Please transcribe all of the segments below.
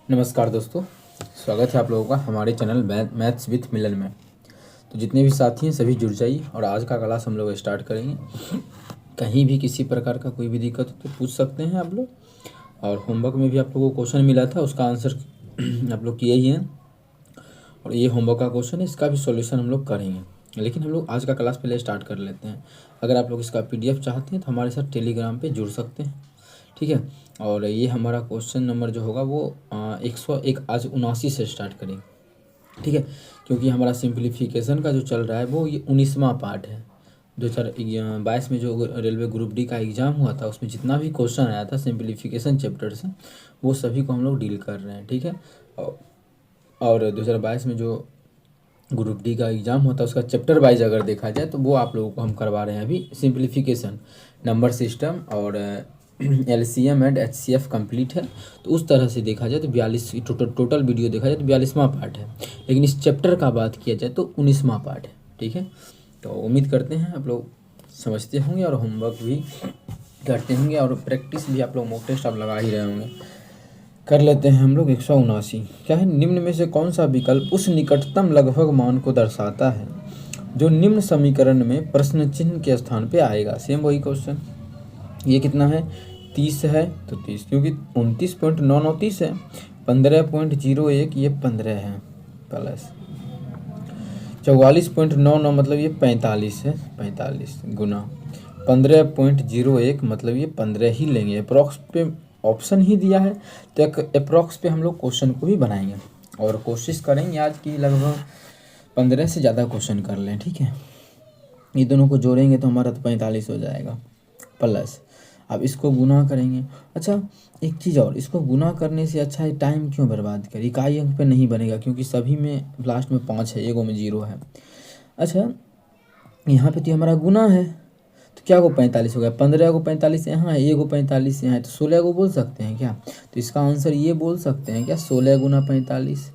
नमस्कार दोस्तों, स्वागत है आप लोगों का हमारे चैनल मैथ्स विथ मिलन में। तो जितने भी साथी हैं सभी जुड़ जाइए और आज का क्लास हम लोग स्टार्ट करेंगे। कहीं भी किसी प्रकार का कोई भी दिक्कत हो तो पूछ सकते हैं आप लोग। और होमवर्क में भी आप लोगों को क्वेश्चन मिला था, उसका आंसर आप लोग किए ही हैं और ये होमवर्क का क्वेश्चन है, इसका भी सॉल्यूशन हम लोग करेंगे। लेकिन हम लोग आज का क्लास पहले स्टार्ट कर लेते हैं। अगर आप लोग इसका PDF चाहते हैं तो हमारे साथ टेलीग्राम पे जुड़ सकते हैं, ठीक है। और ये हमारा क्वेश्चन नंबर जो होगा वो 101 आज 79 से स्टार्ट करेंगे, ठीक है। क्योंकि हमारा सिंप्लीफिकेशन का जो चल रहा है वो ये 19वां पार्ट है। 2022 में जो रेलवे ग्रुप डी का एग्ज़ाम हुआ था उसमें जितना भी क्वेश्चन आया था सिंप्लीफिकेशन चैप्टर से, वो सभी को हम लोग डील कर रहे हैं, ठीक है। और 2022 में जो ग्रुप डी का एग्ज़ाम होता है उसका चैप्टर वाइज अगर देखा जाए तो वो आप लोगों को हम करवा रहे हैं अभी। सिंप्लीफिकेशन, नंबर सिस्टम और LCM एंड HCF कंप्लीट है। तो उस तरह से देखा जाए तो 42 टोटल वीडियो देखा जाए तो 42वां पार्ट है। लेकिन इस चैप्टर का बात किया जाए तो 19वां पार्ट है, ठीक है। तो उम्मीद करते हैं आप लोग समझते होंगे और होमवर्क भी करते होंगे और प्रैक्टिस भी आप लोग मॉक टेस्ट आप लगा ही रहे होंगे। कर लेते हैं हम लोग 179। क्या है, निम्न में से कौन सा विकल्प उस निकटतम लगभग मान को दर्शाता है जो निम्न समीकरण में प्रश्न चिन्ह के स्थान पे आएगा। सेम वही क्वेश्चन, ये कितना है 30 है तो 30, क्योंकि 29.929 है। 15.01 ये 15 है प्लस 44.99 मतलब ये 45 है, 45 गुना 15.01 मतलब ये 15 ही लेंगे। अप्रॉक्स पे ऑप्शन ही दिया है तो अप्रॉक्स पे हम लोग क्वेश्चन को भी बनाएंगे और कोशिश करेंगे आज की लगभग 15 से ज़्यादा क्वेश्चन कर लें, ठीक है। ये दोनों को जोड़ेंगे तो हमारा तो 45 हो जाएगा प्लस, अब इसको गुना करेंगे। अच्छा एक चीज़ और, इसको गुना करने से अच्छा है टाइम क्यों बर्बाद करें, इकाई अंक पे नहीं बनेगा क्योंकि सभी में लास्ट में 5 है, एगो में 0 है। अच्छा यहाँ पे तो हमारा गुना है तो क्या को 45 हो गया, 15 को 45 यहाँ है, एगो 45 यहाँ है, तो 16 को बोल सकते हैं क्या। तो इसका आंसर ये बोल सकते हैं क्या, 16 गुना 45,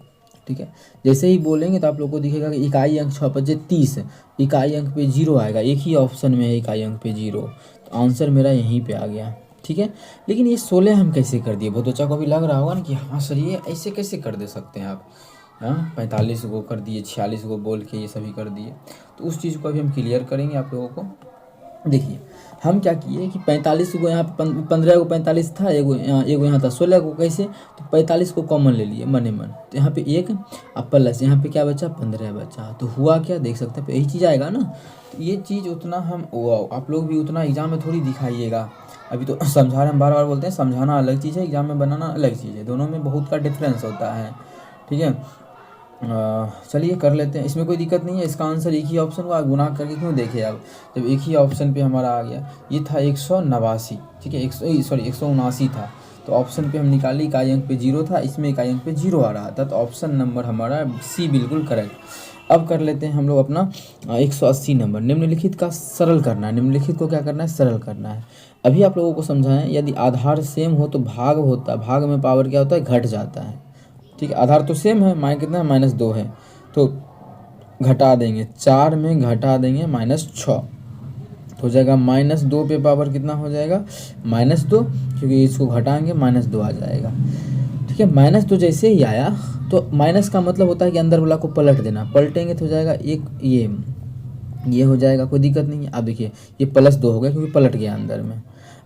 ठीक है। जैसे ही बोलेंगे तो आप लोग को दिखेगा कि इकाई अंक 6×5 30, इकाई अंक पे 0 आएगा, एक ही ऑप्शन में है इकाई अंक पे 0, तो आंसर मेरा यहीं पे आ गया, ठीक है। लेकिन ये 16 हम कैसे कर दिए, बहुत बच्चा को भी लग रहा होगा ना कि हाँ सर ये ऐसे कैसे कर दे सकते हैं आप। हाँ 45 को कर दिए, 46 को बोल के ये सभी कर दिए, तो उस चीज़ को अभी हम क्लियर करेंगे आप लोगों को। देखिए हम क्या किए कि 45 को यहाँ 15 को 45 था, एगो यहाँ था 16 को, कैसे तो 45 को कॉमन ले लिए मने मन, तो यहाँ पे एक अब प्लस यहाँ पे क्या बचा 15 बचा, तो हुआ क्या देख सकते हैं यही चीज़ आएगा ना। तो ये चीज़ उतना हम आप लोग भी उतना एग्जाम में थोड़ी दिखाइएगा। अभी तो समझा रहे, हम बार बार बोलते हैं समझाना अलग चीज़ है, एग्जाम में बनाना अलग चीज़ है, दोनों में बहुत का डिफरेंस होता है, ठीक है। चलिए कर लेते हैं, इसमें कोई दिक्कत नहीं है। इसका आंसर एक ही ऑप्शन हुआ, गुना करके क्यों देखे आप, जब एक ही ऑप्शन पे हमारा आ गया, ये था 189, ठीक है, 179 था, तो ऑप्शन पे हम निकाली, इकाई अंक पे 0 था, इसमें इकाई अंक पे 0 आ रहा था, तो ऑप्शन नंबर हमारा C बिल्कुल करेक्ट। अब कर लेते हैं हम लोग अपना 180 नंबर। निम्नलिखित का सरल करना है, निम्नलिखित को क्या करना है, सरल करना है। अभी आप लोगों को समझाएं, यदि आधार सेम हो तो भाग होता है, भाग में पावर क्या होता है, घट जाता है, ठीक है। आधार तो सेम है, माइनस कितना है, -2 है, तो घटा देंगे 4 में घटा देंगे -6, तो हो जाएगा -2 पे पावर कितना हो जाएगा, -2, क्योंकि इसको घटाएंगे -2 आ जाएगा, ठीक है। -2 जैसे ही आया तो माइनस का मतलब होता है कि अंदर वाला को पलट देना, पलटेंगे तो हो जाएगा एक ये हो जाएगा, कोई दिक्कत नहीं है। अब देखिए ये +2 हो गया क्योंकि पलट गया अंदर में।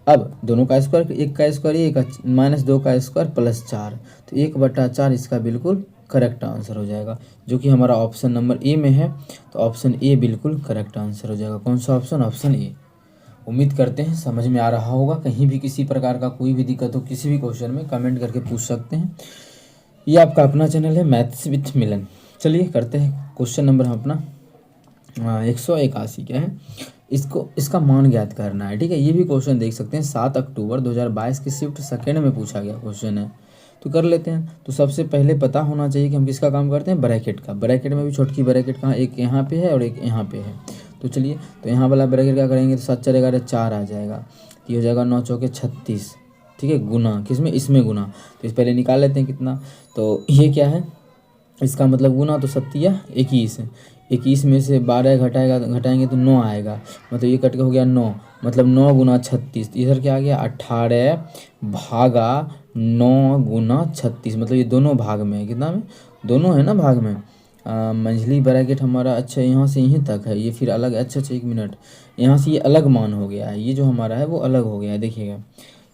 अब दोनों का स्क्वायर, एक का स्क्वायर ये, -2 का स्क्वायर +4, तो 1/4 इसका बिल्कुल करेक्ट आंसर हो जाएगा, जो कि हमारा ऑप्शन नंबर ए में है, तो ऑप्शन ए बिल्कुल करेक्ट आंसर हो जाएगा। कौन सा ऑप्शन, ऑप्शन ए। उम्मीद करते हैं समझ में आ रहा होगा। कहीं भी किसी प्रकार का कोई भी दिक्कत हो किसी भी क्वेश्चन में कमेंट करके पूछ सकते हैं। ये आपका अपना चैनल है मैथ्स विथ मिलन। चलिए करते हैं क्वेश्चन नंबर हम अपना 181 क्या है, इसका मान ज्ञात करना है, ठीक है। ये भी क्वेश्चन देख सकते हैं 7 अक्टूबर 2022 की शिफ्ट सेकेंड में पूछा गया क्वेश्चन है, तो कर लेते हैं। तो सबसे पहले पता होना चाहिए कि हम किसका काम करते हैं, ब्रैकेट का। ब्रैकेट में भी छोटकी ब्रैकेट कहाँ, एक यहाँ पे है और एक यहाँ पे है, तो चलिए तो यहाँ वाला ब्रैकेट क्या करेंगे, तो 7 4 11 4 आ जाएगा, ये हो जाएगा 9 चौके 36, ठीक है, गुना किसमें, इसमें गुना, तो इस पहले निकाल लेते हैं कितना, तो ये क्या है, इसका मतलब गुना, तो 7 21, 21 में से 12 घटाएंगे तो 9 आएगा, मतलब ये कट के हो गया 9, मतलब 9 गुना 36, इधर क्या आ गया 18 भागा 9 गुना 36, मतलब ये दोनों भाग में है, कितना में, दोनों है ना भाग में। मंझली ब्रैकेट हमारा अच्छा यहाँ से यहीं तक है, ये फिर अलग, अच्छा 1 मिनट, यहाँ से ये अलग मान हो गया है, ये जो हमारा है वो अलग हो गया है, देखिएगा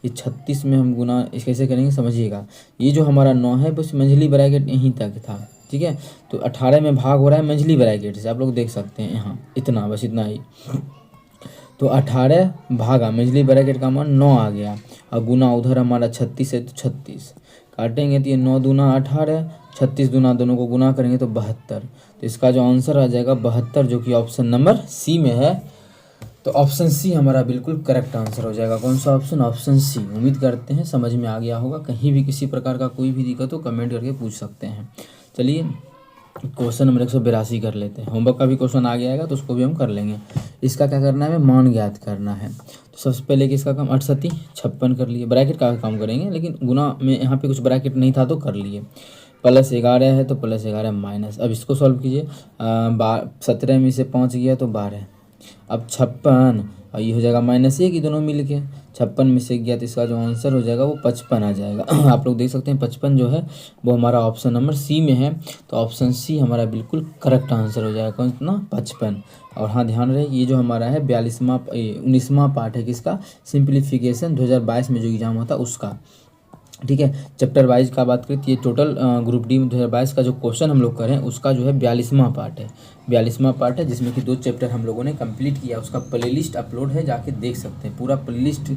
ये 36 में हम गुना इस कैसे करेंगे समझिएगा। ये जो हमारा 9 है बस मंझली ब्रैकेट यहीं तक था, ठीक है। तो 18 में भाग हो रहा है मंझली ब्रैकेट से, आप लोग देख सकते हैं यहाँ इतना, बस इतना ही। तो 18 भागा मंझली ब्रैकेट का मान 9 आ गया, और गुना उधर हमारा 36 है तो 36 काटेंगे तो ये 9 दूना 18, 36 दूना दोनों को गुना करेंगे तो 72। तो इसका जो आंसर आ जाएगा 72, जो कि ऑप्शन नंबर सी में है। तो ऑप्शन सी हमारा बिल्कुल करेक्ट आंसर हो जाएगा। कौन सा ऑप्शन, ऑप्शन सी। उम्मीद करते हैं समझ में आ गया होगा। कहीं भी किसी प्रकार का कोई भी दिक्कत हो कमेंट करके पूछ सकते हैं। चलिए क्वेश्चन नंबर 182 कर लेते हैं। होमवर्क का भी क्वेश्चन आ गया है तो उसको भी हम कर लेंगे। इसका क्या करना है, हमें मान ज्ञात करना है। तो सबसे पहले कि इसका काम 68 56 कर लिए, ब्रैकेट का काम करेंगे, लेकिन गुना में यहाँ पे कुछ ब्रैकेट नहीं था तो कर लिए। +11 है तो +11 माइनस, अब इसको सॉल्व कीजिए। 17 में से 5 गया तो 12, अब 56 और ये हो जाएगा -1 ही दोनों मिल के। 56 में से गया तो इसका जो आंसर हो जाएगा वो 55 आ जाएगा। आप लोग देख सकते हैं 55 जो है वो हमारा ऑप्शन नंबर सी में है। तो ऑप्शन सी हमारा बिल्कुल करेक्ट आंसर हो जाएगा। कौन ना, 55। और हाँ ध्यान रहे ये जो हमारा है 19वां पार्ट है किसका, सिंप्लीफिकेशन 2022 में जो एग्जाम होता है उसका, ठीक है। चैप्टर वाइज का बात करें तो ये टोटल ग्रुप डी में 2022 का जो क्वेश्चन हम लोग करें उसका जो है 42वां पार्ट है। 42वां पार्ट है जिसमें कि 2 चैप्टर हम लोगों ने कंप्लीट किया। उसका प्लेलिस्ट अपलोड है, जाके देख सकते हैं। पूरा प्लेलिस्ट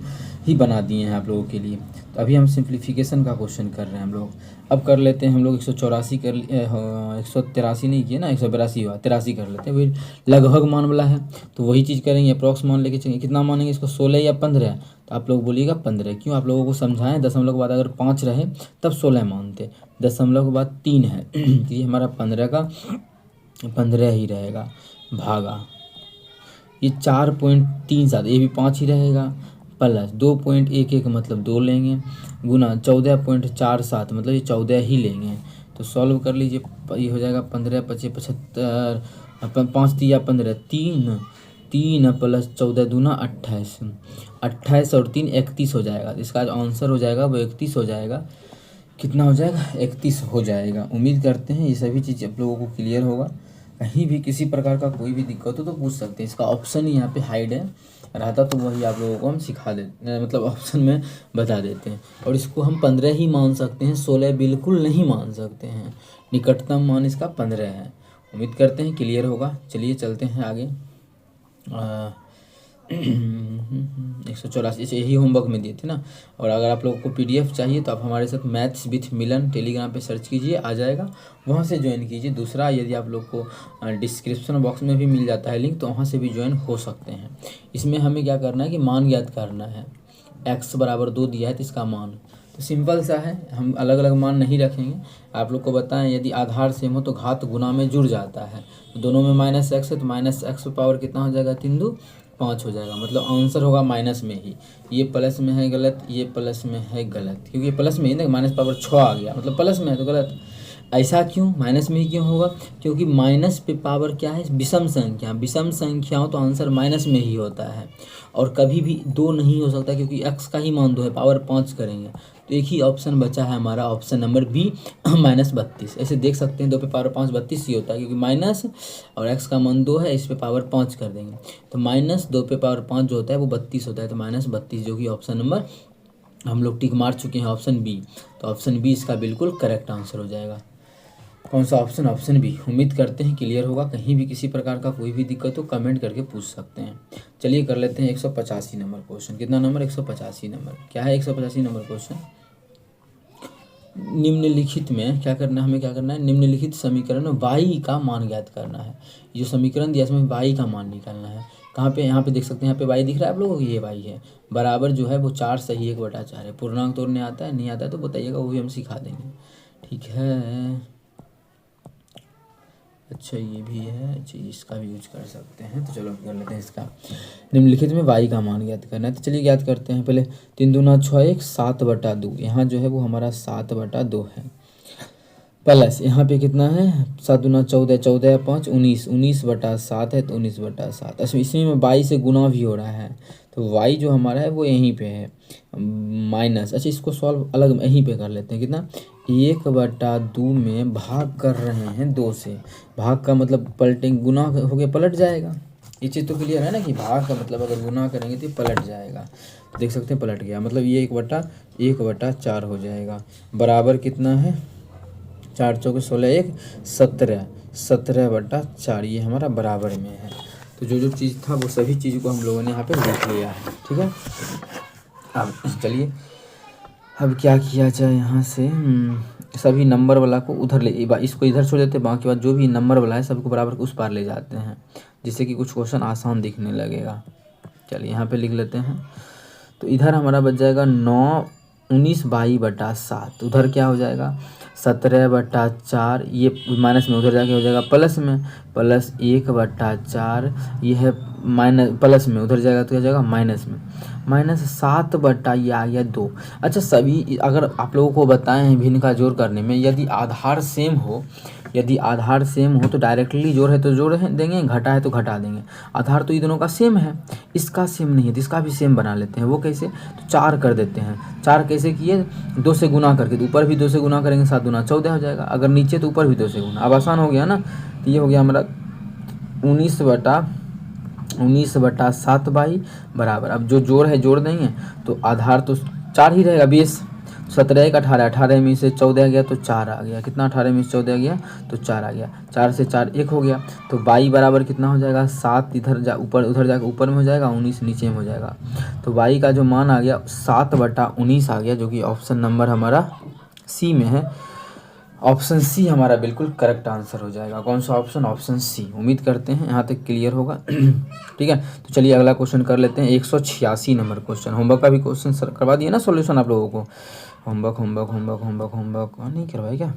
ही बना दिए हैं आप लोगों के लिए। तो अभी हम सिंप्लीफिकेशन का क्वेश्चन कर रहे हैं हम लोग। अब कर लेते हैं हम लोग 184 कर 183 नहीं किए ना, 182 हुआ, 83 कर लेते हैं। वही लगभग मान वाला है तो वही चीज़ करेंगे, अप्रॉक्स मान लेके चलेंगे। कितना मानेंगे इसको, 16 या 15? तो आप लोग बोलिएगा 15। क्यों, आप लोगों को समझाएं, दशमलव के बाद अगर 5 रहे तब 16 मानते, दशमलव के बाद 3 है तो ये हमारा 15 का 15 ही रहेगा, भागा ये 4.37, ये भी 5 ही रहेगा, प्लस 2.11 मतलब 2 लेंगे, गुना 14.47 मतलब ये 14 ही लेंगे। तो सॉल्व कर लीजिए, ये हो जाएगा 15 25 75, 5 या 15, 3 प्लस 14 दूना 28, 28 और 3 31 हो जाएगा। इसका जो आंसर हो जाएगा वो 31 हो जाएगा। कितना हो जाएगा, 31 हो जाएगा। उम्मीद करते हैं ये सभी चीज़ आप लोगों को क्लियर होगा। कहीं भी किसी प्रकार का कोई भी दिक्कत हो तो पूछ सकते हैं। इसका ऑप्शन ही यहाँ पे हाइड है, रहता तो वही आप लोगों को हम सिखा देते, मतलब ऑप्शन में बता देते हैं। और इसको हम 15 ही मान सकते हैं, 16 बिल्कुल नहीं मान सकते हैं। निकटतम मान इसका 15 है। उम्मीद करते हैं क्लियर होगा। चलिए चलते हैं आगे। 184 यही होमवर्क में दिए थे ना। और अगर आप लोगों को PDF चाहिए तो आप हमारे साथ मैथ्स विथ मिलन टेलीग्राम पे सर्च कीजिए, आ जाएगा, वहाँ से ज्वाइन कीजिए। दूसरा, यदि आप लोग को डिस्क्रिप्शन बॉक्स में भी मिल जाता है लिंक, तो वहाँ से भी ज्वाइन हो सकते हैं। इसमें हमें क्या करना है कि मान ज्ञात करना है। x बराबर 2 दिया है तो इसका मान, तो सिंपल सा है, हम अलग अलग मान नहीं रखेंगे। आप लोग को बताएं, यदि आधार सेम हो तो घात गुना में जुड़ जाता है। तो दोनों में -x है तो -x पावर कितना हो जाएगा, 3 2 5 हो जाएगा। मतलब आंसर होगा माइनस में ही। ये प्लस में है गलत, ये प्लस में है गलत, क्योंकि ये प्लस में ही ना, -6 आ गया, मतलब प्लस में है तो गलत। ऐसा क्यों, माइनस में ही क्यों होगा, क्योंकि माइनस पे पावर क्या है, विषम संख्या। विषम संख्याओं तो आंसर माइनस में ही होता है। और कभी भी 2 नहीं हो सकता, क्योंकि x का ही मान 2 है, पावर 5 करेंगे। तो एक ही ऑप्शन बचा है हमारा, ऑप्शन नंबर बी -32। ऐसे देख सकते हैं 2 पे पावर 5 32 ही होता है, क्योंकि माइनस और x का मान 2 है, इस पे पावर 5 कर देंगे तो -2 पे पावर 5 जो होता है वो 32 होता है। तो -32 जो कि ऑप्शन नंबर हम लोग टिक मार चुके हैं, ऑप्शन बी। तो ऑप्शन बी इसका बिल्कुल करेक्ट आंसर हो जाएगा। कौन सा ऑप्शन, ऑप्शन बी। उम्मीद करते हैं क्लियर होगा। कहीं भी किसी प्रकार का कोई भी दिक्कत हो कमेंट करके पूछ सकते हैं। चलिए कर लेते हैं 185 नंबर क्वेश्चन। कितना नंबर, 185 नंबर। क्या है 185 नंबर क्वेश्चन, निम्नलिखित में क्या करना है, हमें क्या करना है, निम्नलिखित समीकरण में y का मान ज्ञात करना है। ये जो समीकरण दिया इसमें y का मान निकालना है। कहाँ पे, यहाँ पे देख सकते हैं, यहाँ पे y दिख रहा है आप लोगों को, ये y है। बराबर जो है वो 4 सही 1/4 है। पूर्णांक तोड़ने आता है, नहीं आता है तो बताइएगा, वो भी हम सिखा देंगे, ठीक है। अच्छा ये भी है, अच्छा इसका भी यूज कर सकते हैं। तो चलो कर लेते हैं इसका। निम्नलिखित में y का मान ज्ञात करना है, तो चलिए ज्ञात करते हैं। पहले 3 दूना 6 1 7/2, यहाँ जो है वो हमारा 7/2 है। प्लस यहाँ पे कितना है, 7 दूना 14 14 या 5 19, 19/7 है तो 19/7। इसमें में 22 से गुना भी हो रहा है तो y जो हमारा है वो यहीं पे है माइनस। अच्छा इसको सॉल्व अलग यहीं पे कर लेते हैं। कितना 1/2 में भाग कर रहे हैं 2 से। भाग का मतलब पलटेंगे, गुना हो गया पलट जाएगा। ये चीज़ तो क्लियर है ना कि भाग का मतलब अगर गुना करेंगे तो ये पलट जाएगा। देख सकते हैं पलट गया, मतलब ये 1/4 हो जाएगा। बराबर कितना है 4 चौके 16 1 17 17/4 ये हमारा बराबर में है। तो जो जो चीज़ था वो सभी चीज़ को हम लोगों ने यहाँ पे लिख लिया है। ठीक है, अब चलिए अब क्या किया जाए यहाँ से। सभी नंबर वाला को उधर ले, इसको इधर छोड़ देते हैं, बाकी बात जो भी नंबर वाला है सबको बराबर उस पार ले जाते हैं, जिससे कि कुछ क्वेश्चन आसान दिखने लगेगा। चलिए यहाँ पे लिख लेते हैं। तो इधर हमारा बच जाएगा 9 19 22/7। उधर क्या हो जाएगा 17/4। ये माइनस में, उधर जाके हो जाएगा प्लस में, प्लस 1/4। ये है माइनस प्लस में, उधर जाएगा तो क्या जाएगा माइनस में, -7 ये आ गया 2। अच्छा सभी अगर आप लोगों को बताएं हैं भिन्न का जोड़ करने में, यदि आधार सेम हो, तो डायरेक्टली जोड़ है तो जोड़ देंगे, घटा है तो घटा देंगे। आधार तो इन दोनों का सेम है, इसका सेम नहीं है तो इसका भी सेम बना लेते हैं। वो कैसे, तो 4 कर देते हैं। 4 कैसे किए, 2 से गुना करके, तो ऊपर भी 2 से गुना करेंगे, 7 दूना 14 हो जाएगा। अगर नीचे तो ऊपर भी 2 से गुना। अब आसान हो गया ना। तो ये हो गया हमारा 19/7 बाई बराबर। अब जो जोड़ है जोड़ देंगे तो आधार तो 4 ही रहेगा 20। 17 1 18, 18 में से 14 गया तो 4 आ गया। कितना 18 में से 14 गया तो 4 आ गया। 4 से 4 1 हो गया। तो बाई बराबर कितना हो जाएगा 7 इधर जा ऊपर, उधर जाकर ऊपर में हो जाएगा, 19 नीचे में हो जाएगा। तो बाई का जो मान आ गया 7/19 आ गया, जो कि ऑप्शन नंबर हमारा सी में है। ऑप्शन सी हमारा बिल्कुल करेक्ट आंसर हो जाएगा। कौन सा ऑप्शन, ऑप्शन सी। उम्मीद करते हैं यहाँ तक क्लियर होगा। ठीक है, तो चलिए अगला क्वेश्चन कर लेते हैं। 186 नंबर क्वेश्चन। होमवर्क का भी क्वेश्चन सर करवा दिए ना सॉल्यूशन आप लोगों को। होमवर्क नहीं करवाए क्या,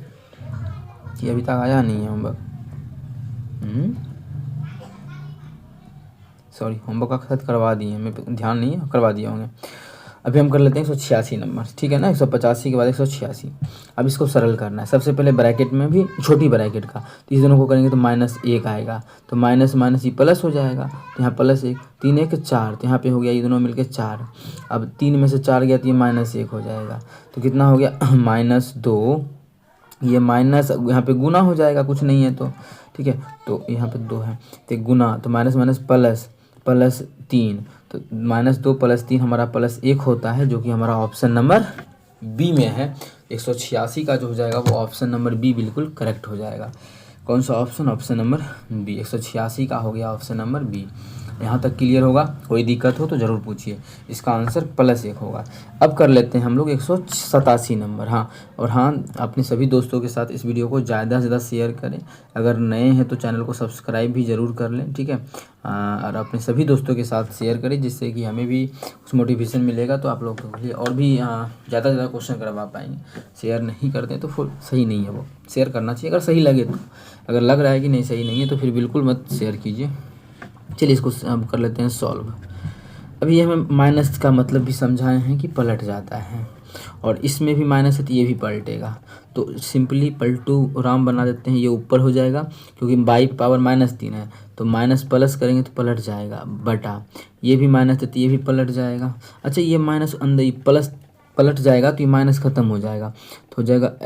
कि अभी तक आया नहीं है होमवर्क? सॉरी, होमवर्क का शायद करवा दिए हैं, मैं ध्यान नहीं है, करवा दिए होंगे। अभी हम कर लेते हैं 186 नंबर। ठीक है ना, 185 के बाद 186। अब इसको सरल करना है। सबसे पहले ब्रैकेट में भी छोटी ब्रैकेट का, तो इस दोनों को करेंगे तो -1 आएगा, तो माइनस माइनस ये प्लस हो जाएगा, तो यहाँ +1 3 1 4, तो यहाँ पे हो गया ये दोनों मिलके 4। अब 3 में से 4 गया तो ये -1 हो जाएगा, तो कितना हो गया -2। ये माइनस यहाँ पे गुना हो जाएगा, कुछ नहीं है तो ठीक है, तो यहाँ पे 2 है तो गुना, तो माइनस माइनस प्लस +3, तो -2 + 3 हमारा +1 होता है, जो कि हमारा ऑप्शन नंबर बी में है। 186 का जो हो जाएगा वो ऑप्शन नंबर बी बिल्कुल करेक्ट हो जाएगा। कौन सा ऑप्शन, ऑप्शन नंबर बी। 186 का हो गया ऑप्शन नंबर बी। यहाँ तक क्लियर होगा? कोई दिक्कत हो तो ज़रूर पूछिए। इसका आंसर +1 होगा। अब कर लेते हैं हम लोग 187 नंबर। हाँ, और हाँ, अपने सभी दोस्तों के साथ इस वीडियो को ज़्यादा से ज़्यादा शेयर करें। अगर नए हैं तो चैनल को सब्सक्राइब भी ज़रूर कर लें। ठीक है, और अपने सभी दोस्तों के साथ शेयर करें, जिससे कि हमें भी कुछ मोटिवेशन मिलेगा, तो आप लोगों के लिए और भी ज़्यादा से ज़्यादा क्वेश्चन करवा पाएंगे। शेयर नहीं करते तो फिर सही नहीं है, वो शेयर करना चाहिए अगर सही लगे तो। अगर लग रहा है कि नहीं सही नहीं है तो फिर बिल्कुल मत शेयर कीजिए। चलिए इसको हम कर लेते हैं सॉल्व। अभी हमें माइनस का मतलब भी समझाए हैं कि पलट जाता है, और इसमें भी माइनस है तो ये भी पलटेगा। तो सिंपली पलटू राम बना देते हैं, ये ऊपर हो जाएगा क्योंकि बाई पावर -3 है, तो माइनस प्लस करेंगे तो पलट जाएगा, बटा ये भी माइनस है तो ये भी पलट जाएगा। अच्छा ये माइनस अंदर ही प्लस पलट जाएगा तो ये माइनस ख़त्म हो जाएगा, तो हो जाएगा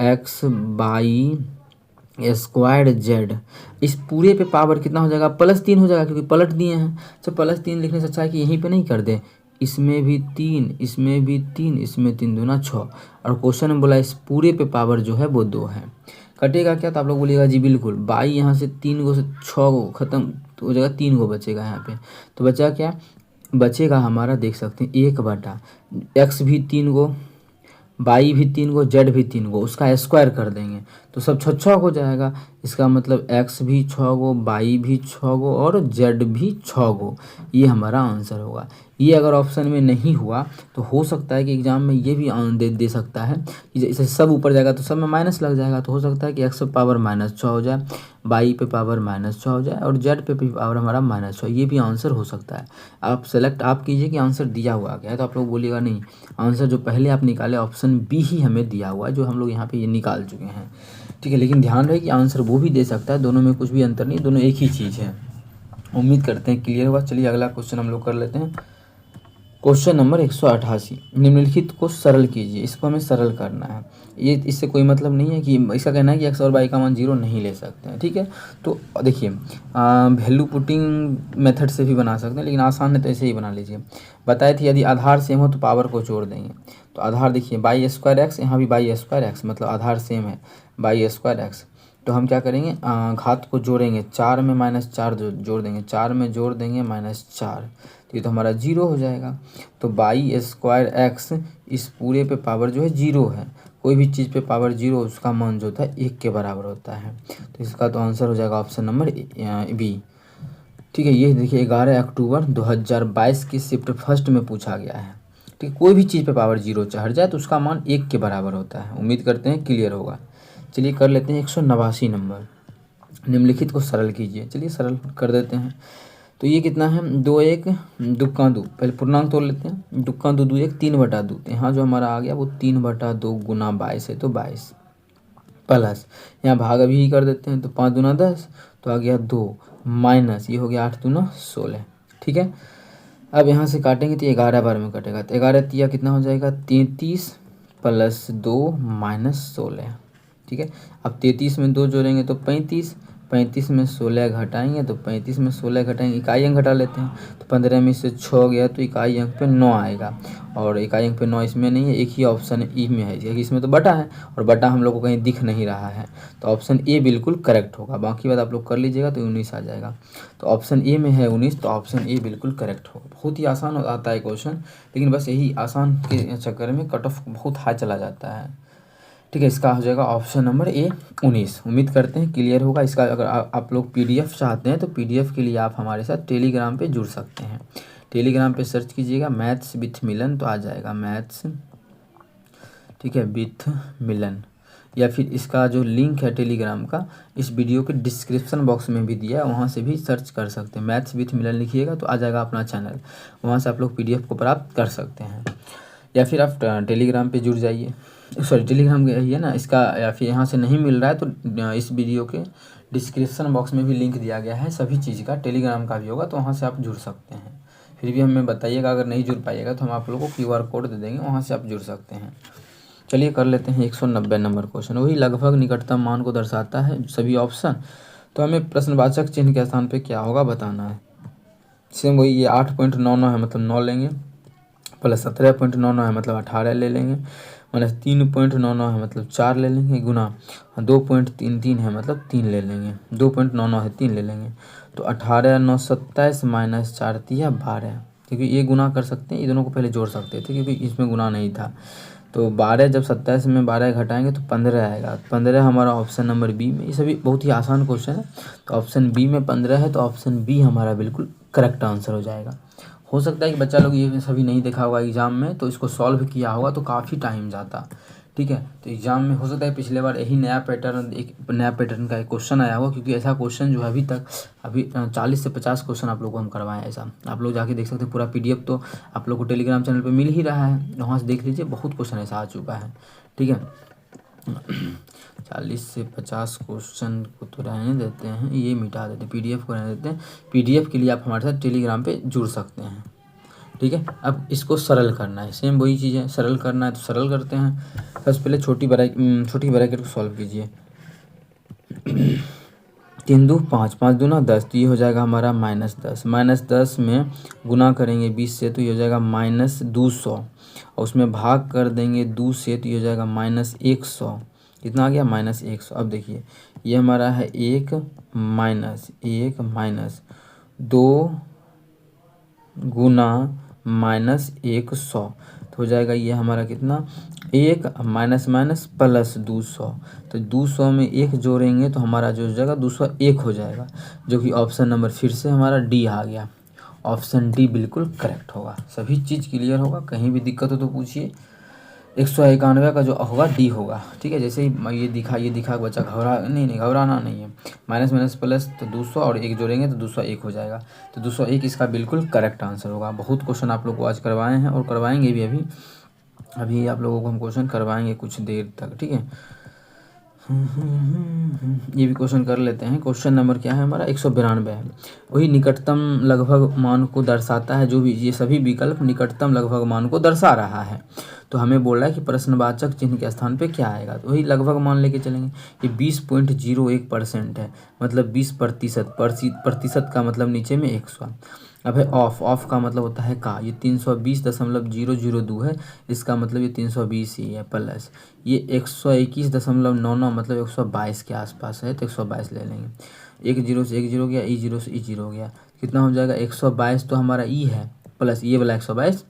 x/² इस पूरे पे पावर कितना हो जाएगा +3 हो जाएगा, क्योंकि पलट दिए हैं। तो +3 लिखने से अच्छा है कि यहीं पे नहीं कर दे, इसमें भी 3, इसमें भी 3, इसमें 3 दूना 6, और क्वेश्चन में बोला इस पूरे पे पावर जो है वो 2 है। कटेगा क्या, तो आप लोग बोलिएगा जी बिल्कुल, बाई यहाँ से 3 गो से 6 गो खत्म तो हो जाएगा, 3 गो बचेगा यहाँ पे। तो बचा क्या, बचेगा हमारा देख सकते हैं 1/x भी 3 गो, बाई भी 3 गो, जेड भी 3 गो, उसका स्क्वायर कर देंगे तो सब 6 हो जाएगा। इसका मतलब x भी 6 गो, बाई भी 6 गो और जेड भी 6 गो। ये हमारा आंसर होगा। ये अगर ऑप्शन में नहीं हुआ तो हो सकता है कि एग्जाम में ये भी दे सकता है कि जैसे सब ऊपर जाएगा तो सब में माइनस लग जाएगा, तो हो सकता है कि x पे पावर -6 हो जाए, बाई पे पावर -6 हो जाए और जेड पे भी पावर हमारा -6। ये भी आंसर हो सकता है। आप सेलेक्ट आप कीजिए कि आंसर दिया हुआ क्या है, तो आप लोग बोलिएगा नहीं, आंसर जो पहले आप निकाले ऑप्शन बी ही हमें दिया हुआ है, जो हम लोग यहाँ पे ये निकाल चुके हैं। ठीक है, लेकिन ध्यान रहे कि आंसर वो भी दे सकता है, दोनों में कुछ भी अंतर नहीं, दोनों एक ही चीज़ है। उम्मीद करते हैं क्लियर हुआ। चलिए अगला क्वेश्चन हम लोग कर लेते हैं। क्वेश्चन नंबर 188, निम्नलिखित को सरल कीजिए। इसको हमें सरल करना है। ये इससे कोई मतलब नहीं है कि इसका कहना है कि एक्स और वाई का मान 0 नहीं ले सकते हैं, ठीक है। तो देखिए वैल्यू पुटिंग मेथड से भी बना सकते हैं, लेकिन आसान है तो ऐसे ही बना लीजिए। बताए थे यदि आधार सेम हो तो पावर को जोड़ देंगे। तो आधार देखिए बाई स्क्वायर एक्स, यहाँ भी बाई स्क्वायर एक्स, मतलब आधार सेम है बाई स्क्वायर एक्स। तो हम क्या करेंगे, घात को जोड़ेंगे, 4 में -4 जोड़ देंगे, 4 में जोड़ देंगे -4, तो ये तो हमारा 0 हो जाएगा। तो बाई स्क्वायर एक्स इस पूरे पे पावर जो है 0 है। कोई भी चीज़ पे पावर 0 उसका मान जो होता है 1 के बराबर होता है। तो इसका तो आंसर हो जाएगा ऑप्शन नंबर बी, ठीक है। ये देखिए 11 अक्टूबर 2022 की शिफ्ट फर्स्ट में पूछा गया है, ठीक। कोई भी चीज़ पे पावर 0 चढ़ जाए तो उसका मान 1 के बराबर होता है। उम्मीद करते हैं क्लियर होगा। चलिए कर लेते हैं 189 नंबर, निम्नलिखित को सरल कीजिए। चलिए सरल कर देते हैं। तो ये कितना है, 2 1 दुक्का 2, पहले पूर्णांक तोड़ लेते हैं। दुक्का 2 2 1 3/2, तो यहाँ जो हमारा आ गया वो 3/2 गुना 22 है, तो 22 प्लस यहाँ भाग अभी ही कर देते हैं, तो 5 दूना 10, तो आ गया 2 माइनस ये हो गया 8 दूना 16, ठीक है। अब यहाँ से काटेंगे तो 11 बार में कटेगा, तो 11 तिया कितना हो जाएगा 33 प्लस 2 माइनस 16, ठीक है। अब 33 में 2 जोड़ेंगे तो 35, 35 में 16 घटाएंगे तो 35 में 16 घटाएंगे, इकाई अंक घटा लेते हैं, तो 15 में से 6 गया तो इकाई अंक पे 9 आएगा, और इकाई अंक पे 9 इसमें नहीं है, एक ही ऑप्शन ई में है, क्योंकि इसमें तो बटा है और बटा हम लोग को कहीं दिख नहीं रहा है, तो ऑप्शन ए बिल्कुल करेक्ट होगा। बाकी बात आप लोग कर लीजिएगा तो 19 आ जाएगा। तो ऑप्शन ए में है 19, तो ऑप्शन ए बिल्कुल करेक्ट होगा। बहुत ही आसान आता है क्वेश्चन, लेकिन बस यही आसान के चक्कर में कट ऑफ बहुत हाई चला जाता है, ठीक है। इसका हो जाएगा ऑप्शन नंबर ए 19। उम्मीद करते हैं क्लियर होगा। इसका अगर आप लोग पीडीएफ चाहते हैं तो पीडीएफ के लिए आप हमारे साथ टेलीग्राम पे जुड़ सकते हैं। टेलीग्राम पे सर्च कीजिएगा मैथ्स विथ मिलन, तो आ जाएगा मैथ्स, ठीक है, विथ मिलन, या फिर इसका जो लिंक है टेलीग्राम का इस वीडियो के डिस्क्रिप्शन बॉक्स में भी दिया है, वहाँ से भी सर्च कर सकते हैं। मैथ्स विथ मिलन लिखिएगा तो आ जाएगा अपना चैनल, वहाँ से आप लोग पीडीएफ को प्राप्त कर सकते हैं, या फिर आप टेलीग्राम पे जुड़ जाइए। सॉरी टेलीग्राम है ना इसका, या फिर यहाँ से नहीं मिल रहा है तो इस वीडियो के डिस्क्रिप्शन बॉक्स में भी लिंक दिया गया है सभी चीज़ का, टेलीग्राम का भी होगा, तो वहाँ से आप जुड़ सकते हैं। फिर भी हमें बताइएगा, अगर नहीं जुड़ पाइएगा तो हम आप लोगों को QR कोड दे देंगे, वहाँ से आप जुड़ सकते हैं। चलिए कर लेते हैं 190 नंबर क्वेश्चन। वही लगभग निकटतम मान को दर्शाता है सभी ऑप्शन, तो हमें प्रश्नवाचक चिन्ह के स्थान पे क्या होगा बताना है। सेम वही, ये 8.99 है मतलब 9 लेंगे, प्लस 17.99 है मतलब 18 ले लेंगे, माइनस 3.99 है मतलब 4 ले लेंगे, गुना 2.33 है मतलब 3 ले लेंगे, 2.99 है 3 ले लेंगे, तो 18 9 27 माइनस 4 तिया 12, क्योंकि ये गुना कर सकते हैं, ये दोनों को पहले जोड़ सकते थे क्योंकि इसमें गुना नहीं था। तो 12 जब 27 में 12 घटाएंगे तो 15 आएगा, 15 हमारा ऑप्शन नंबर बी में। ये सभी बहुत ही आसान क्वेश्चन है, तो ऑप्शन बी में 15 है, तो ऑप्शन बी हमारा बिल्कुल करेक्ट आंसर हो जाएगा। हो सकता है कि बच्चा लोग ये सभी नहीं देखा होगा एग्जाम में, तो इसको सॉल्व किया होगा तो काफ़ी टाइम जाता, ठीक है। तो एग्जाम में हो सकता है पिछले बार यही नया पैटर्न, एक नया पैटर्न का एक क्वेश्चन आया होगा, क्योंकि ऐसा क्वेश्चन जो है अभी 40 से 50 क्वेश्चन आप लोग को हम करवाएं। ऐसा आप लोग जाके देख सकते हैं, पूरा पीडीएफ तो आप लोग को टेलीग्राम चैनल पर मिल ही रहा है, वहाँ से देख लीजिए, बहुत क्वेश्चन ऐसा आ चुका है, ठीक है। 40 से 50 क्वेश्चन को तो रहने देते हैं, ये मिटा देते हैं, पीडीएफ को रहने देते हैं। पीडीएफ के लिए आप हमारे साथ टेलीग्राम पे जुड़ सकते हैं, ठीक है। अब इसको सरल करना है, सेम वही चीज़ है, सरल करना है तो सरल करते हैं। सबसे पहले छोटी ब्रैकेट को सॉल्व कीजिए। 3 2 5, 5 दूना 10, तो ये हो जाएगा हमारा -10, -10 में गुना करेंगे 20 से तो ये हो जाएगा -200, और उसमें भाग कर देंगे 2 से तो ये हो जाएगा -100। कितना आ गया -100। अब देखिए ये हमारा है 1 माइनस 2 गुना -100, तो हो जाएगा ये हमारा कितना 1 माइनस प्लस 200, तो 200 में 1 जोड़ेंगे तो हमारा जो हो जाएगा 201 हो जाएगा, जो कि ऑप्शन नंबर फिर से हमारा डी आ गया। ऑप्शन डी बिल्कुल करेक्ट होगा। सभी चीज़ क्लियर होगा, कहीं भी दिक्कत हो तो पूछिए। 191 का जो होगा डी होगा, ठीक है। जैसे ही ये दिखा बच्चा घबराना नहीं है। माइनस प्लस तो 200 और 1 जोड़ेंगे तो 201 हो जाएगा, तो 201 इसका बिल्कुल करेक्ट आंसर होगा। बहुत क्वेश्चन आप लोग को आज करवाए हैं और करवाएंगे भी, अभी आप लोगों को हम क्वेश्चन करवाएंगे कुछ देर तक, ठीक है। ये भी क्वेश्चन कर लेते हैं। क्वेश्चन नंबर क्या है हमारा 192 है। वही निकटतम लगभग मान को दर्शाता है, जो भी ये सभी विकल्प निकटतम लगभग मान को दर्शा रहा है। तो हमें बोल रहा है कि प्रश्नवाचक चिन्ह के स्थान पे क्या आएगा, तो वही लगभग मान लेके चलेंगे। ये 20.01% है, मतलब 20%। प्रतिशत का मतलब नीचे में 100। अब है ऑफ का मतलब होता है का, ये 320.002 है, इसका मतलब ये 320 ही है प्लस ये 121.99 मतलब 122 के आसपास है, तो 122 ले लेंगे। 1 0 से 1 0 गया, ई 0 से ई 0 गया, कितना हो जाएगा 122 तो हमारा ई है, प्लस ये वाला 122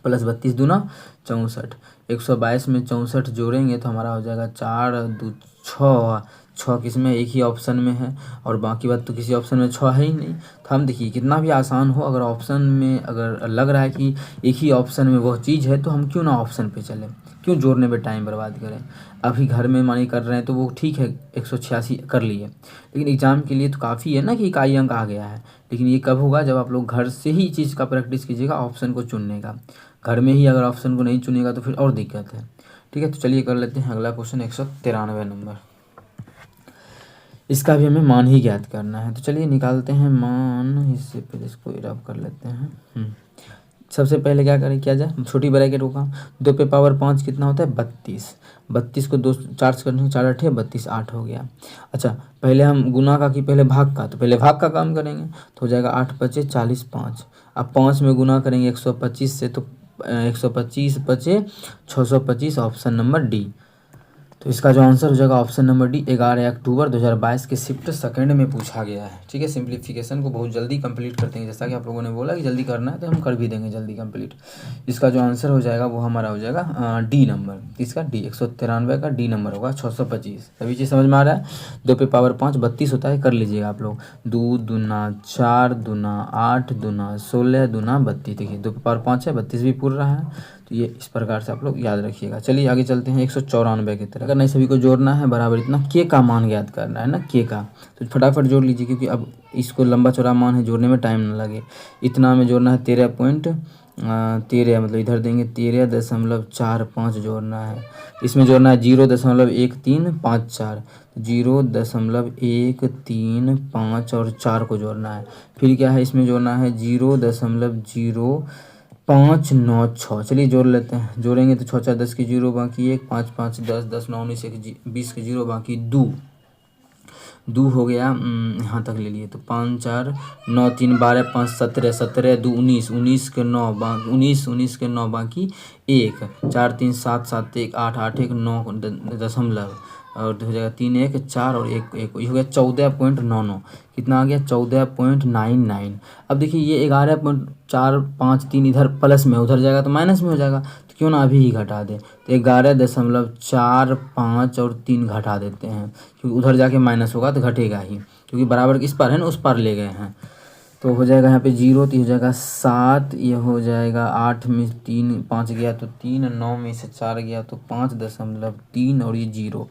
प्लस 32 दूना 64। 122 में 64 जोड़ेंगे तो हमारा हो जाएगा 4 2 6। 6 किस में, एक ही ऑप्शन में है, और बाकी बात तो किसी ऑप्शन में 6 है ही नहीं। तो हम देखिए कितना भी आसान हो, अगर ऑप्शन में अगर लग रहा है कि एक ही ऑप्शन में वह चीज़ है, तो हम क्यों ना ऑप्शन पे चलें, क्यों जोड़ने पे टाइम बर्बाद करें। अभी घर में मानी कर रहे हैं तो वो ठीक है, 186 कर लिए, लेकिन एग्ज़ाम के लिए तो काफ़ी है ना कि इकाई अंक आ गया है। लेकिन ये कब होगा, जब आप लोग घर से ही चीज़ का प्रैक्टिस कीजिएगा ऑप्शन को चुनने का। घर में ही अगर ऑप्शन को नहीं चुनेगा तो फिर और दिक्कत है। ठीक है, तो चलिए कर लेते हैं अगला क्वेश्चन 193 नंबर। इसका भी हमें मान ही ज्ञात करना है, तो चलिए निकालते हैं मान। इससे पहले इसको इरब कर लेते हैं। सबसे पहले क्या करें, किया जाए, छोटी ब्रैकेट होगा, 2 पे पावर 5 कितना होता है 32। 32 को 2 4 करने 4 8 32 8 हो गया। अच्छा, पहले हम गुना का कि पहले भाग का, तो पहले भाग का काम करेंगे, तो हो जाएगा 8 5 40 5। अब 5 में गुना करेंगे 125 से, तो 125 5 625, ऑप्शन नंबर डी। तो इसका जो आंसर हो जाएगा ऑप्शन नंबर डी। 11 अक्टूबर 2022 के शिफ्ट सेकंड में पूछा गया है। ठीक है, सिंप्लीफिकेशन को बहुत जल्दी कंप्लीट करते हैं, जैसा कि आप लोगों ने बोला कि जल्दी करना है, तो हम कर भी देंगे जल्दी कंप्लीट। इसका जो आंसर हो जाएगा वो हमारा हो जाएगा डी नंबर। इसका डी 193 का डी नंबर होगा 625। सभी चीज़ समझ में आ रहा है। 2 पे पावर 5 32 होता है, कर लीजिएगा आप लोग। 2 दूना 4 दूना 8 दूना 16 दूना 32। देखिए 2 पे पावर 5 है, 32 भी पूरा रहा है, तो ये इस प्रकार से आप लोग याद रखिएगा। चलिए आगे चलते हैं 194 की तरह। अगर नहीं सभी को जोड़ना है बराबर इतना, के का मान ज्ञात करना है ना, के का, तो फटाफट जोड़ लीजिए, क्योंकि अब इसको लंबा चौड़ा मान है, जोड़ने में टाइम ना लगे। इतना में जोड़ना है 13 मतलब इधर देंगे 13.45 जोड़ना है। इसमें जोड़ना है 0.1354, 0.135 और 4 को जोड़ना है। फिर क्या है, इसमें जोड़ना है 0.0596। चलिए जोड़ लेते हैं, जोड़ेंगे तो 6 4 10 की 0 बाकी 1, 5 5 10 10 9 19 20 की 0 बाकी 2 हो गया। यहाँ तक ले लिए, तो 5 4 9 3 12 5 17 17 2 19 19 के 9 19 के 9 बाकी 1 4 3 7 7 1 8 8 1 9 दशमलव, और हो जाएगा 3 1 4 और 1 1, ये हो गया 14.99। कितना आ गया 14.99। अब देखिए ये 11.453 इधर प्लस में, उधर जाएगा तो माइनस में हो जाएगा, तो क्यों ना अभी ही घटा दें। तो 11.45 और 3 घटा देते हैं, क्योंकि उधर जाके माइनस होगा तो घटेगा ही, क्योंकि बराबर इस पर है ना, उस पर ले गए हैं। तो हो जाएगा यहाँ पे 0, तो हो जाएगा 7, ये हो जाएगा 8 में 3 5 गया तो 3, 9 में से 4 गया तो 5.3 और ये 0।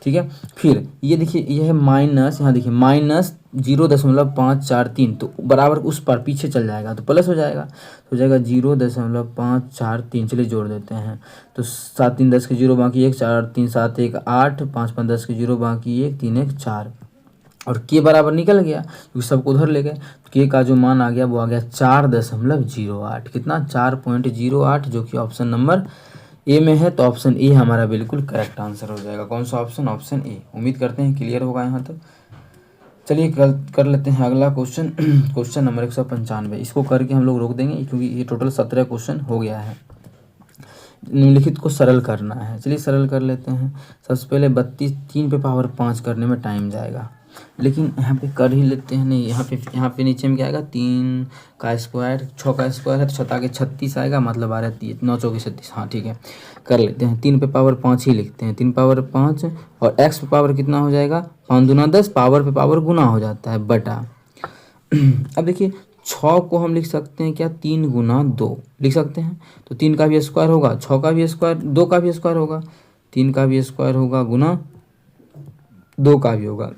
ठीक है, फिर ये देखिए ये है माइनस, यहाँ देखिए माइनस 0.543, तो बराबर उस पर पीछे चल जाएगा तो प्लस हो जाएगा, तो हो जाएगा 0.543। चलिए जोड़ देते हैं, तो 7 3 10 की 0 बाकी 1, 4 3 7 1 8, 5 5 10 की 0 बाकी 1, 3 1 4, और के बराबर निकल गया क्योंकि सबको उधर ले गए। तो के का जो मान आ गया वो आ गया 4.08। कितना 4.08, जो कि ऑप्शन नंबर ए में है। तो ऑप्शन ए हमारा बिल्कुल करेक्ट आंसर हो जाएगा। कौन सा ऑप्शन, ऑप्शन ए। उम्मीद करते हैं क्लियर होगा यहाँ तक। चलिए कर लेते हैं अगला क्वेश्चन। Question number 195। इसको करके हम लोग रोक देंगे, क्योंकि ये टोटल 17 क्वेश्चन हो गया है। निम्नलिखित को सरल करना है, चलिए सरल कर लेते हैं। सबसे पहले 32 3 पे पावर 5 करने में टाइम जाएगा, लेकिन यहाँ पे कर ही लेते हैं। नहीं, यहाँ पे नीचे में क्या आएगा, 3 का स्क्वायर 6 का स्क्वायर है तो 6 के 36 आएगा, मतलब 12 3 9 चौके 36। हाँ ठीक है, कर लेते हैं। 3 पे पावर 5 ही लिखते हैं, 3 पावर 5, और एक्स पे पावर कितना हो जाएगा 5 दूना 10, पावर पे पावर गुना हो जाता है बटा। अब देखिए 6 को हम लिख सकते हैं क्या, 3 गुना 2 लिख सकते हैं, तो 3 का भी स्क्वायर होगा, 6 का भी स्क्वायर, 2 का भी स्क्वायर होगा, 3 का भी स्क्वायर होगा गुना 2 का भी होगा,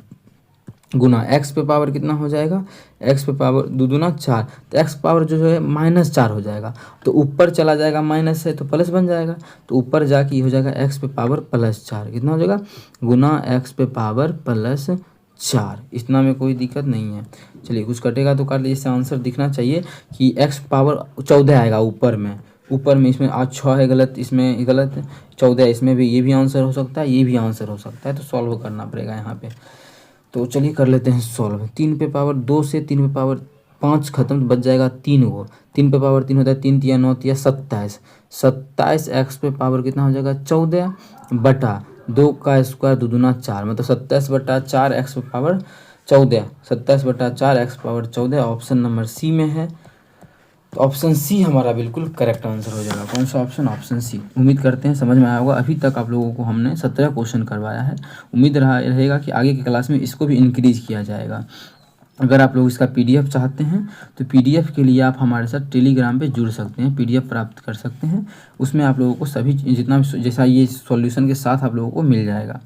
गुना एक्स पे पावर कितना हो जाएगा, एक्स पे पावर दो दूना 4, तो एक्स पावर जो है -4 हो जाएगा, तो ऊपर चला जाएगा माइनस है तो प्लस बन जाएगा, तो ऊपर जाके ये हो जाएगा एक्स पे पावर +4 कितना हो जाएगा, गुना एक्स पे पावर +4। इतना में कोई दिक्कत नहीं है। चलिए कुछ कटेगा तो काट लीजिए, इससे आंसर दिखना चाहिए कि एक्स पावर 14 आएगा ऊपर में इसमें आज 6 है गलत, इसमें गलत 14, इसमें भी ये भी आंसर हो सकता है, ये भी आंसर हो सकता है, तो सॉल्व करना पड़ेगा यहाँ पे। तो चलिए कर लेते हैं सॉल्व। 3 पे पावर 2 से 3 पे पावर 5 खत्म तो बच जाएगा 3 गो, 3 पे पावर 3 होता है 3 तिया 9 तिया 27, 27 एक्स पे पावर कितना हो जाएगा 14 बटा 2 का स्क्वायर दो दूना 4, मतलब 27 बटा 4 एक्स पे पावर 14, 27 बटा 4 x power 14 option number C में है। तो ऑप्शन सी हमारा बिल्कुल करेक्ट आंसर हो जाएगा। कौन सा ऑप्शन, ऑप्शन सी। उम्मीद करते हैं समझ में आया होगा। अभी तक आप लोगों को हमने 17 क्वेश्चन करवाया है, उम्मीद रहेगा कि आगे की क्लास में इसको भी इंक्रीज किया जाएगा। अगर आप लोग इसका पीडीएफ चाहते हैं तो पीडीएफ के लिए आप हमारे साथ टेलीग्राम पे जुड़ सकते हैं, पीडीएफ प्राप्त कर सकते हैं। उसमें आप लोगों को सभी जितना जैसा ये सॉल्यूशन के साथ आप लोगों को मिल जाएगा।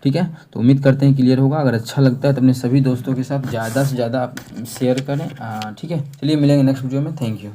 ठीक है, तो उम्मीद करते हैं क्लियर होगा। अगर अच्छा लगता है तो अपने सभी दोस्तों के साथ ज़्यादा से ज़्यादा आप शेयर करें। ठीक है, चलिए मिलेंगे नेक्स्ट वीडियो में। Thank you.